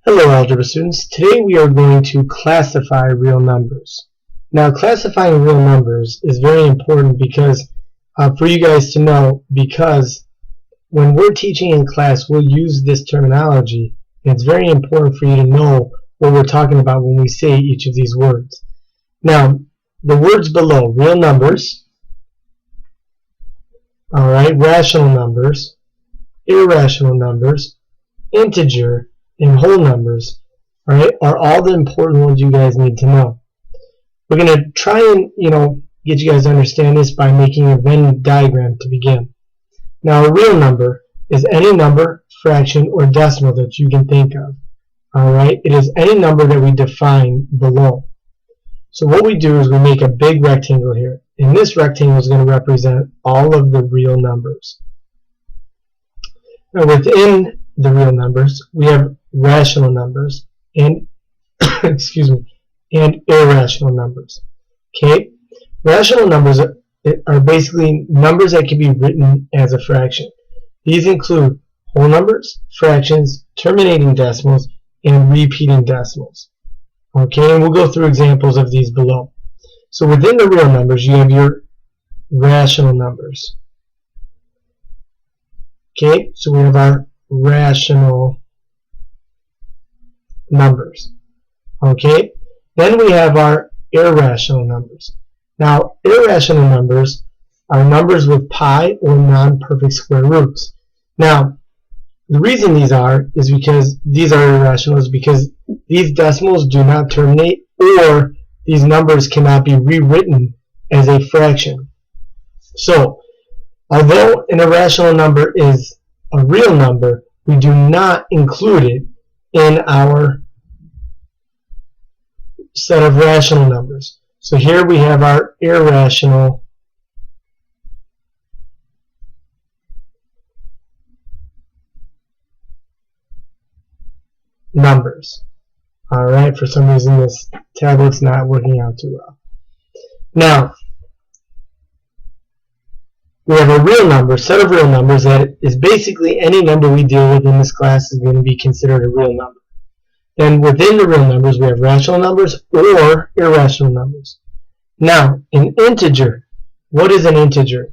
Hello algebra students. Today we are going to classify real numbers. Now classifying real numbers is very important because for you guys to know, because when we're teaching in class we'll use this terminology, and it's very important for you to know what we're talking about when we say each of these words. Now the words below, real numbers, alright, rational numbers, irrational numbers, integer, and whole numbers, right, are all the important ones you guys need to know. We're going to try and, get you guys to understand this by making a Venn diagram to begin. Now, a real number is any number, fraction, or decimal that you can think of. Alright, it is any number that we define below. So what we do is we make a big rectangle here, and this rectangle is going to represent all of the real numbers. Now, within the real numbers, we have rational numbers and and irrational numbers. Okay, rational numbers are basically numbers that can be written as a fraction. These include whole numbers, fractions, terminating decimals, and repeating decimals. Okay, and we'll go through examples of these below. So within the real numbers, you have your rational numbers. Okay, so we have our rational numbers. Okay, then we have our irrational numbers. Now, irrational numbers are numbers with pi or non-perfect square roots. Now, the reason these are is because these are irrational is because these decimals do not terminate, or these numbers cannot be rewritten as a fraction. So, although an irrational number is a real number, we do not include it in our set of rational numbers. So here we have our irrational numbers. Alright, for some reason this tablet's not working out too well. Now, we have a real number, set of real numbers that is basically any number we deal with in this class is going to be considered a real number. Then within the real numbers we have rational numbers or irrational numbers. Now, an integer. What is an integer?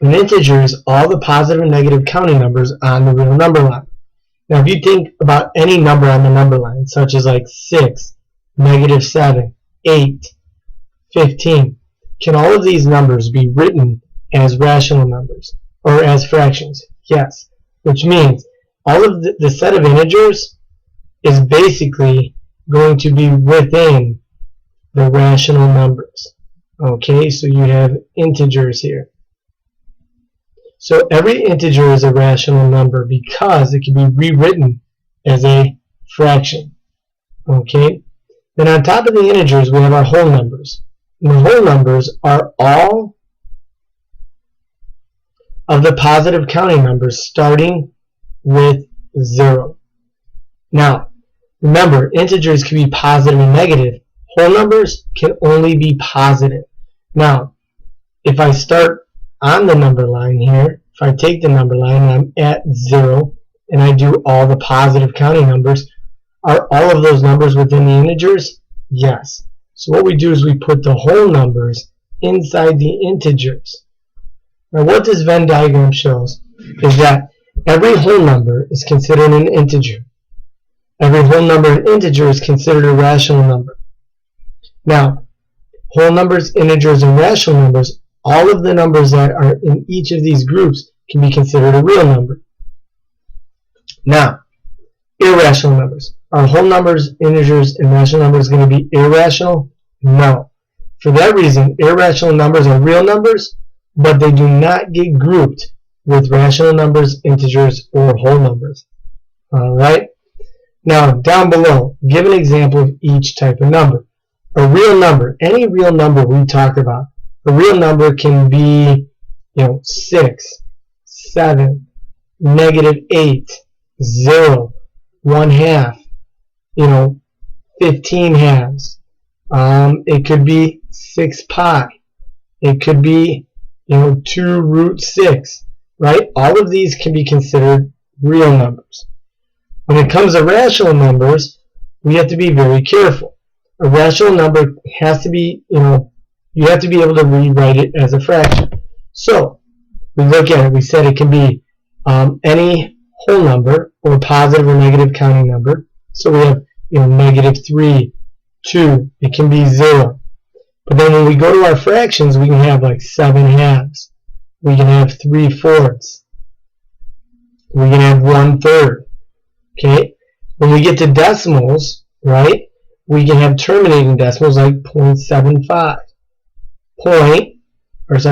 An integer is all the positive and negative counting numbers on the real number line. Now if you think about any number on the number line, such as like 6, -7, 8, 15, can all of these numbers be written as rational numbers or as fractions? Yes, which means all of the set of integers is basically going to be within the rational numbers. Okay, so you have integers here. So every integer is a rational number because it can be rewritten as a fraction. Okay, then on top of the integers we have our whole numbers. And the whole numbers are all of the positive counting numbers starting with 0. Now, remember, integers can be positive and negative. Whole numbers can only be positive. Now, if I start on the number line here, if I take the number line and I'm at 0, and I do all the positive counting numbers, are all of those numbers within the integers? Yes. So what we do is we put the whole numbers inside the integers. Now what this Venn diagram shows is that every whole number is considered an integer. Every whole number an integer is considered a rational number. Now, whole numbers, integers, and rational numbers, all of the numbers that are in each of these groups can be considered a real number. Now, irrational numbers. Are whole numbers, integers, and rational numbers going to be irrational? No. For that reason, irrational numbers are real numbers, but they do not get grouped with rational numbers, integers, or whole numbers. Alright? Now, down below, give an example of each type of number. A real number, any real number we talk about, a real number can be, 6, 7, -8, 0, 1/2, 15 halves. It could be 6 pi. It could be, 2√6, right? All of these can be considered real numbers. When it comes to rational numbers, we have to be very careful. A rational number has to be, you have to be able to rewrite it as a fraction. So, we look at it, we said it can be any whole number or positive or negative counting number. So we have -3, 2, it can be 0. But then when we go to our fractions, we can have like 7 halves. We can have 3/4. We can have 1/3. Okay? When we get to decimals, right, we can have terminating decimals like 0.75. Let's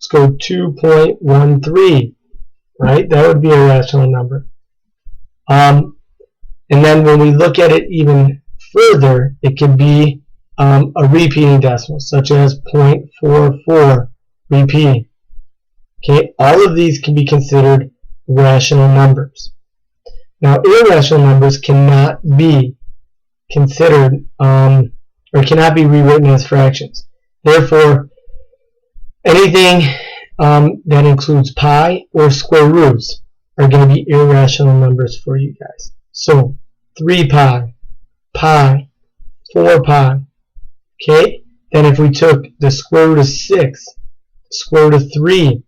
go 2.13. Right? That would be a rational number. And then when we look at it even further, it could be a repeating decimal, such as 0.44 repeating. Okay, all of these can be considered rational numbers. Now, irrational numbers cannot be considered or cannot be rewritten as fractions. Therefore, anything that includes pi or square roots are going to be irrational numbers for you guys. So 3 pi, pi, 4 pi. Okay? Then if we took the square root of 6, square root of 3,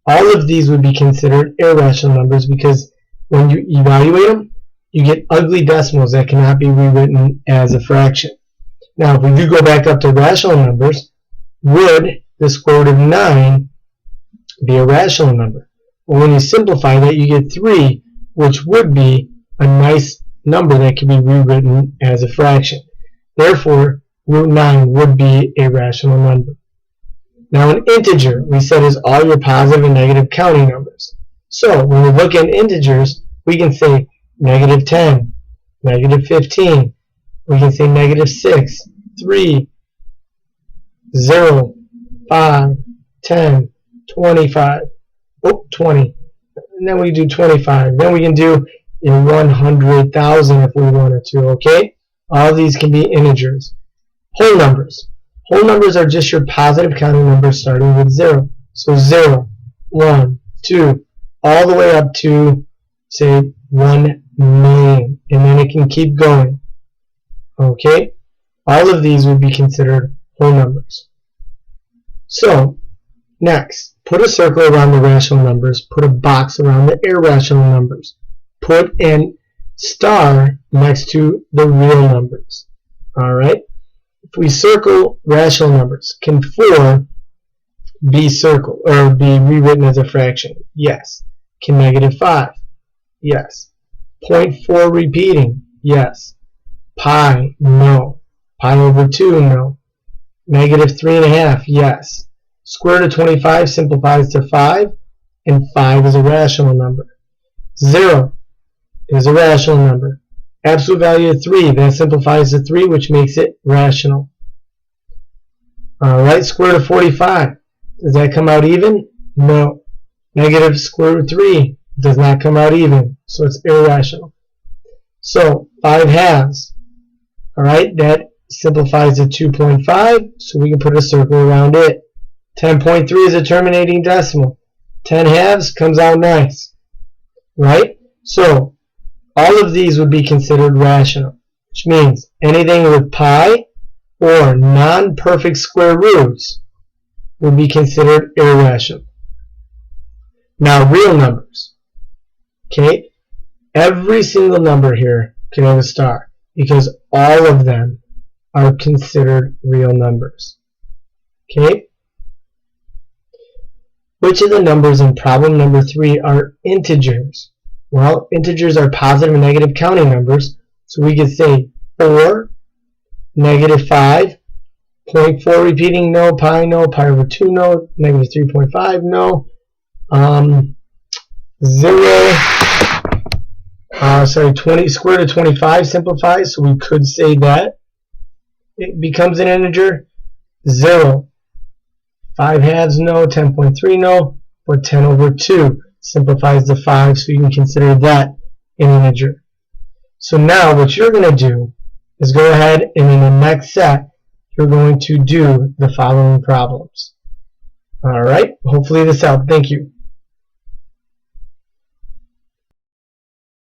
all of these would be considered irrational numbers because when you evaluate them, you get ugly decimals that cannot be rewritten as a fraction. Now, if we do go back up to rational numbers, would the square root of 9 be a rational number? Well, when you simplify that, you get 3, which would be a nice number that can be rewritten as a fraction. Therefore, root 9 would be a rational number. Now, an integer, we said, is all your positive and negative counting numbers. So, when we look at integers, we can say -10, -15. We can say -6, 3, 0, 5, 10, 25, 20. And then we do 25. Then we can do 100,000 if we wanted to, okay? All these can be integers. Whole numbers. Whole numbers are just your positive counting numbers starting with 0. So 0, 1, 2, all the way up to, say, 1 million. And then it can keep going. Okay? All of these would be considered whole numbers. So, next, put a circle around the rational numbers, put a box around the irrational numbers, put an star next to the real numbers. Alright? If we circle rational numbers, can 4 be circled or be rewritten as a fraction? Yes. Can -5? Yes. 0.4 repeating? Yes. Pi? No. Pi over 2? No. -3.5? Yes. Square root of 25 simplifies to 5, and 5 is a rational number. 0 is a rational number. Absolute value of 3, that simplifies to 3, which makes it rational. Alright, square root of 45. Does that come out even? No. Negative square root of 3 does not come out even, so it's irrational. So, 5 halves. Alright, that simplifies to 2.5, so we can put a circle around it. 10.3 is a terminating decimal. 10 halves comes out nice. Right? So, all of these would be considered rational, which means anything with pi or non-perfect square roots would be considered irrational. Now, real numbers. Okay? Every single number here can have a star because all of them are considered real numbers. Okay? Which of the numbers in problem number 3 are integers? Well, integers are positive and negative counting numbers, so we could say 4, -5, 0.4 repeating, no, pi over 2, no, -3.5, no, 0, 20, square root of 25 simplifies, so we could say that it becomes an integer. 0, 5 halves, no, 10.3, no, but 10 over 2 simplifies to 5, so you can consider that an integer. So now what you're going to do is go ahead and in the next set, you're going to do the following problems. Alright, hopefully this helped. Thank you.